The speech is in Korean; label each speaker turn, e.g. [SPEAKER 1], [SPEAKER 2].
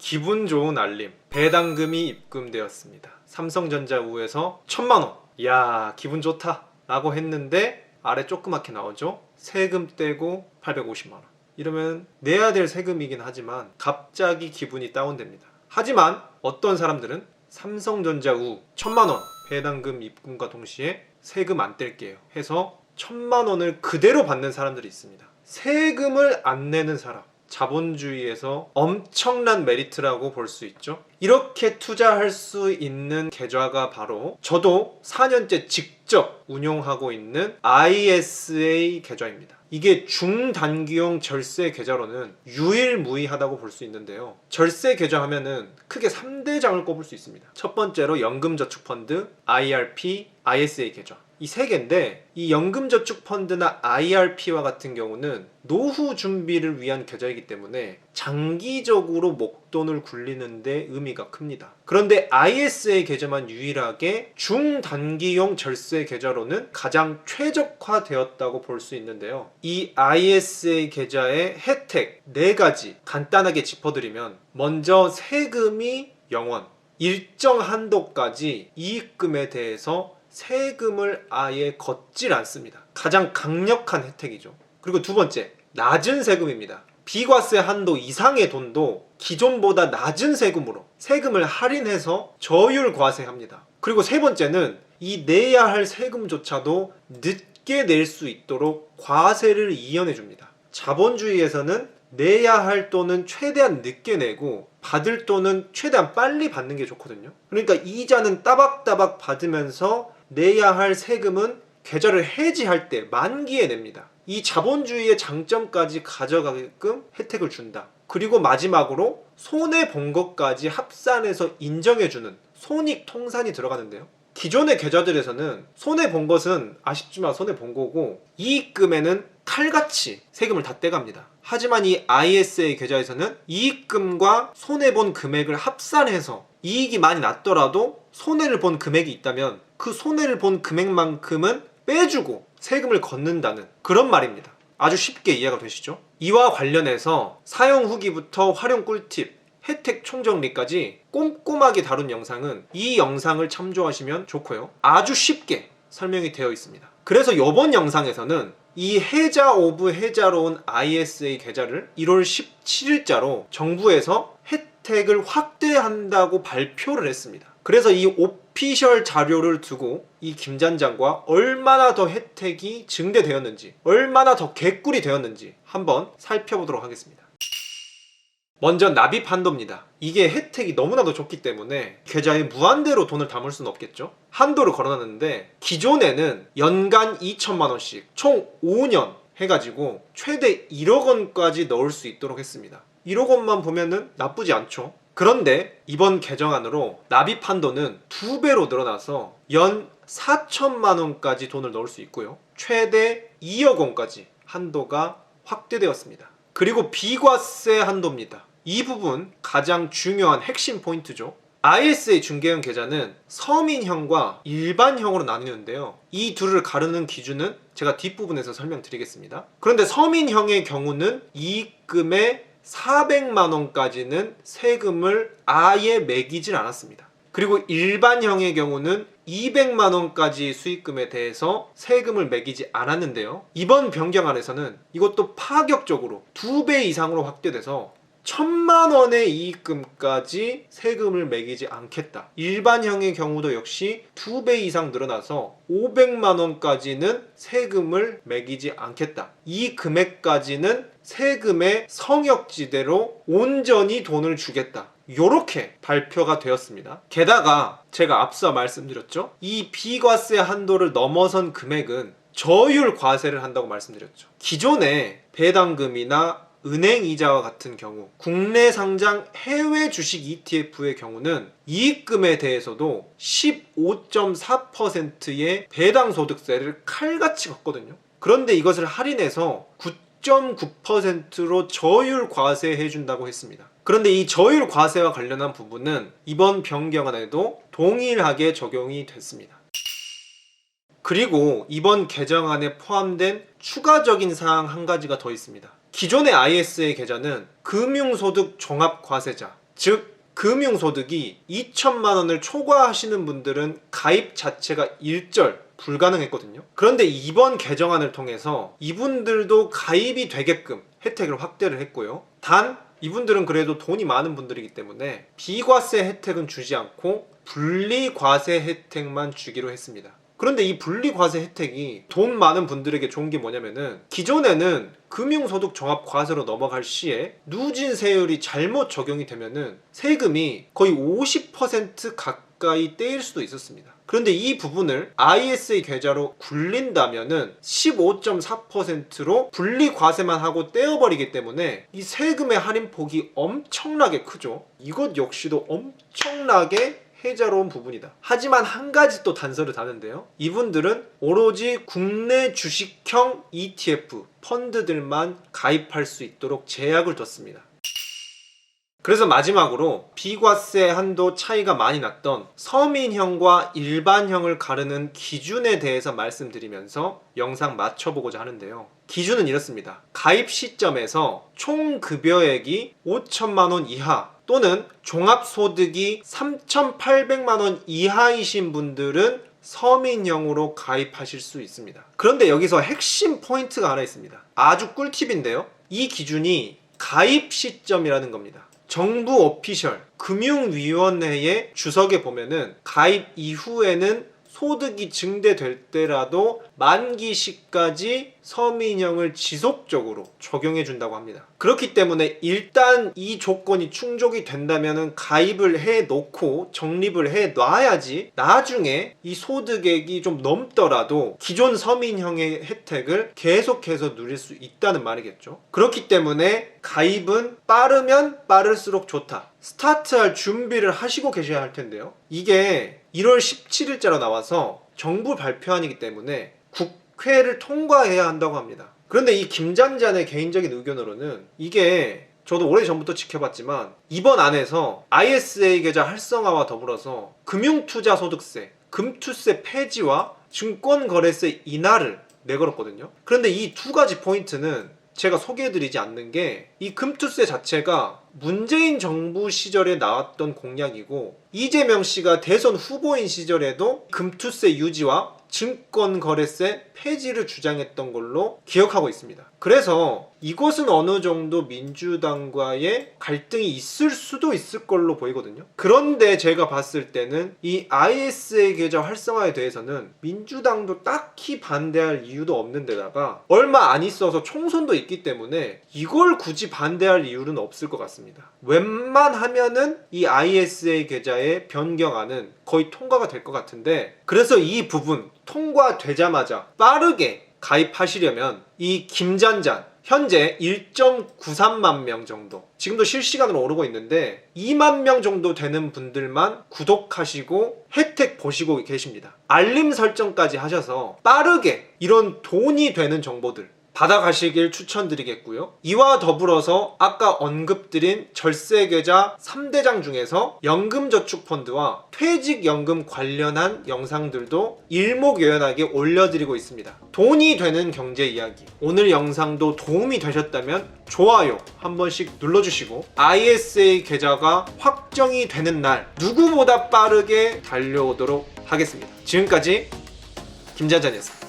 [SPEAKER 1] 기분 좋은 알림. 배당금이 입금되었습니다. 삼성전자 우에서 1000만원. 이야, 기분 좋다 라고 했는데 아래 조그맣게 나오죠. 세금 떼고 850만원. 이러면 내야 될 세금이긴 하지만 갑자기 기분이 다운됩니다. 하지만 어떤 사람들은 삼성전자 우 1000만원 배당금 입금과 동시에 세금 안 뗄게요 해서 1000만원을 그대로 받는 사람들이 있습니다. 세금을 안 내는 사람, 자본주의에서 엄청난 메리트라고 볼 수 있죠. 이렇게 투자할 수 있는 계좌가 바로 저도 4년째 직접 운용하고 있는 ISA 계좌입니다. 이게 중단기용 절세 계좌로는 유일무이하다고 볼 수 있는데요. 절세 계좌 하면은 크게 3대 장을 꼽을 수 있습니다. 첫 번째로 연금저축펀드, IRP, ISA 계좌. 이 세 개인데 이 연금저축펀드나 IRP와 같은 경우는 노후 준비를 위한 계좌이기 때문에 장기적으로 목돈을 굴리는데 의미가 큽니다. 그런데 ISA 계좌만 유일하게 중단기용 절세 계좌로는 가장 최적화되었다고 볼 수 있는데요. 이 ISA 계좌의 혜택 4가지 간단하게 짚어드리면, 먼저 세금이 0원, 일정 한도까지 이익금에 대해서 세금을 아예 걷질 않습니다. 가장 강력한 혜택이죠. 그리고 두 번째, 낮은 세금입니다. 비과세 한도 이상의 돈도 기존보다 낮은 세금으로 세금을 할인해서 저율 과세합니다. 그리고 세 번째는 이 내야 할 세금조차도 늦게 낼 수 있도록 과세를 이연해 줍니다. 자본주의에서는 내야 할 돈은 최대한 늦게 내고 받을 돈은 최대한 빨리 받는 게 좋거든요. 그러니까 이자는 따박따박 받으면서 내야 할 세금은 계좌를 해지할 때 만기에 냅니다. 이 자본주의의 장점까지 가져가게끔 혜택을 준다. 그리고 마지막으로 손해본 것까지 합산해서 인정해주는 손익통산이 들어가는데요. 기존의 계좌들에서는 손해본 것은 아쉽지만 손해본 거고 이익금에는 칼같이 세금을 다 떼갑니다. 하지만 이 ISA 계좌에서는 이익금과 손해본 금액을 합산해서 이익이 많이 났더라도 손해를 본 금액이 있다면 그 손해를 본 금액만큼은 빼주고 세금을 걷는다는 그런 말입니다. 아주 쉽게 이해가 되시죠? 이와 관련해서 사용 후기부터 활용 꿀팁, 혜택 총정리까지 꼼꼼하게 다룬 영상은 이 영상을 참조하시면 좋고요. 아주 쉽게 설명이 되어 있습니다. 그래서 이번 영상에서는 이 해자 오브 해자로 온 ISA 계좌를 1월 17일자로 정부에서 혜택을 확대한다고 발표를 했습니다. 그래서 이 오피셜 자료를 두고 이 김단장과 얼마나 더 혜택이 증대되었는지, 얼마나 더 개꿀이 되었는지 한번 살펴보도록 하겠습니다. 먼저 납입 한도입니다. 이게 혜택이 너무나도 좋기 때문에 계좌에 무한대로 돈을 담을 수는 없겠죠. 한도를 걸어놨는데 기존에는 연간 2천만원씩 총 5년 해가지고 최대 1억 원까지 넣을 수 있도록 했습니다. 1억 원만 보면은 나쁘지 않죠. 그런데 이번 개정안으로 납입 한도는 2배로 늘어나서 연 4천만 원까지 돈을 넣을 수 있고요. 최대 2억 원까지 한도가 확대되었습니다. 그리고 비과세 한도입니다. 이 부분 가장 중요한 핵심 포인트죠. ISA 중개형 계좌는 서민형과 일반형으로 나뉘는데요. 이 둘을 가르는 기준은 제가 뒷부분에서 설명드리겠습니다. 그런데 서민형의 경우는 이익금의 400만 원까지는 세금을 아예 매기질 않았습니다. 그리고 일반형의 경우는 200만 원까지 수익금에 대해서 세금을 매기지 않았는데요. 이번 변경안에서는 이것도 파격적으로 2배 이상으로 확대돼서 1000만 원의 이익금까지 세금을 매기지 않겠다. 일반형의 경우도 역시 2배 이상 늘어나서 500만 원까지는 세금을 매기지 않겠다. 이 금액까지는 세금의 성역지대로 온전히 돈을 주겠다. 요렇게 발표가 되었습니다. 게다가 제가 앞서 말씀드렸죠. 이 비과세 한도를 넘어선 금액은 저율 과세를 한다고 말씀드렸죠. 기존에 배당금이나 은행 이자와 같은 경우 국내 상장 해외 주식 ETF의 경우는 이익금에 대해서도 15.4%의 배당소득세를 칼같이 걷거든요. 그런데 이것을 할인해서 9.9%로 저율 과세해 준다고 했습니다. 그런데 이 저율 과세와 관련한 부분은 이번 변경안에도 동일하게 적용이 됐습니다. 그리고 이번 개정안에 포함된 추가적인 사항 한 가지가 더 있습니다. 기존의 ISA 계좌는 금융소득 종합과세자, 즉 금융소득이 2천만 원을 초과하시는 분들은 가입 자체가 일절 불가능했거든요. 그런데 이번 개정안을 통해서 이분들도 가입이 되게끔 혜택을 확대를 했고요. 단 이분들은 그래도 돈이 많은 분들이기 때문에 비과세 혜택은 주지 않고 분리과세 혜택만 주기로 했습니다. 그런데 이 분리과세 혜택이 돈 많은 분들에게 좋은 게 뭐냐면은, 기존에는 금융소득 종합과세로 넘어갈 시에 누진세율이 잘못 적용이 되면은 세금이 거의 50% 가까이 떼일 수도 있었습니다. 그런데 이 부분을 ISA 계좌로 굴린다면은 15.4%로 분리과세만 하고 떼어버리기 때문에 이 세금의 할인폭이 엄청나게 크죠. 이것 역시도 엄청나게 혜자로운 부분이다. 하지만 한 가지 또 단서를 다는데요. 이분들은 오로지 국내 주식형 ETF 펀드들만 가입할 수 있도록 제약을 뒀습니다. 그래서 마지막으로 비과세 한도 차이가 많이 났던 서민형과 일반형을 가르는 기준에 대해서 말씀드리면서 영상 마쳐보고자 하는데요. 기준은 이렇습니다. 가입 시점에서 총 급여액이 5천만 원 이하 또는 종합소득이 3,800만 원 이하이신 분들은 서민형으로 가입하실 수 있습니다. 그런데 여기서 핵심 포인트가 하나 있습니다. 아주 꿀팁인데요. 이 기준이 가입 시점이라는 겁니다. 정부 오피셜 금융위원회의 주석에 보면은 가입 이후에는 소득이 증대될 때라도 만기 시까지 서민형을 지속적으로 적용해 준다고 합니다. 그렇기 때문에 일단 이 조건이 충족이 된다면 가입을 해 놓고 적립을 해 놔야지 나중에 이 소득액이 좀 넘더라도 기존 서민형의 혜택을 계속해서 누릴 수 있다는 말이겠죠. 그렇기 때문에 가입은 빠르면 빠를수록 좋다. 스타트할 준비를 하시고 계셔야 할 텐데요. 이게 1월 17일자로 나와서 정부 발표안이기 때문에 국회를 통과해야 한다고 합니다. 그런데 이 김장잔의 개인적인 의견으로는 이게 저도 오래전부터 지켜봤지만 이번 안에서 ISA 계좌 활성화와 더불어서 금융투자소득세, 금투세 폐지와 증권거래세 인하를 내걸었거든요. 그런데 이 두 가지 포인트는 제가 소개해드리지 않는 게, 이 금투세 자체가 문재인 정부 시절에 나왔던 공약이고 이재명 씨가 대선 후보인 시절에도 금투세 유지와 증권거래세 폐지를 주장했던 걸로 기억하고 있습니다. 그래서 이것은 어느 정도 민주당과의 갈등이 있을 수도 있을 걸로 보이거든요. 그런데 제가 봤을 때는 이 ISA 계좌 활성화에 대해서는 민주당도 딱히 반대할 이유도 없는 데다가 얼마 안 있어서 총선도 있기 때문에 이걸 굳이 반대할 이유는 없을 것 같습니다. 웬만하면은 이 ISA 계좌의 변경안은 거의 통과가 될 것 같은데, 그래서 이 부분 통과되자마자 빠르게 가입하시려면 이 김잔잔 현재 1.93만 명 정도, 지금도 실시간으로 오르고 있는데 2만 명 정도 되는 분들만 구독하시고 혜택 보시고 계십니다. 알림 설정까지 하셔서 빠르게 이런 돈이 되는 정보들 받아가시길 추천드리겠고요. 이와 더불어서 아까 언급드린 절세계좌 3대장 중에서 연금저축펀드와 퇴직연금 관련한 영상들도 일목요연하게 올려드리고 있습니다. 돈이 되는 경제 이야기, 오늘 영상도 도움이 되셨다면 좋아요 한 번씩 눌러주시고 ISA 계좌가 확정이 되는 날 누구보다 빠르게 달려오도록 하겠습니다. 지금까지 김잔잔이었습니다.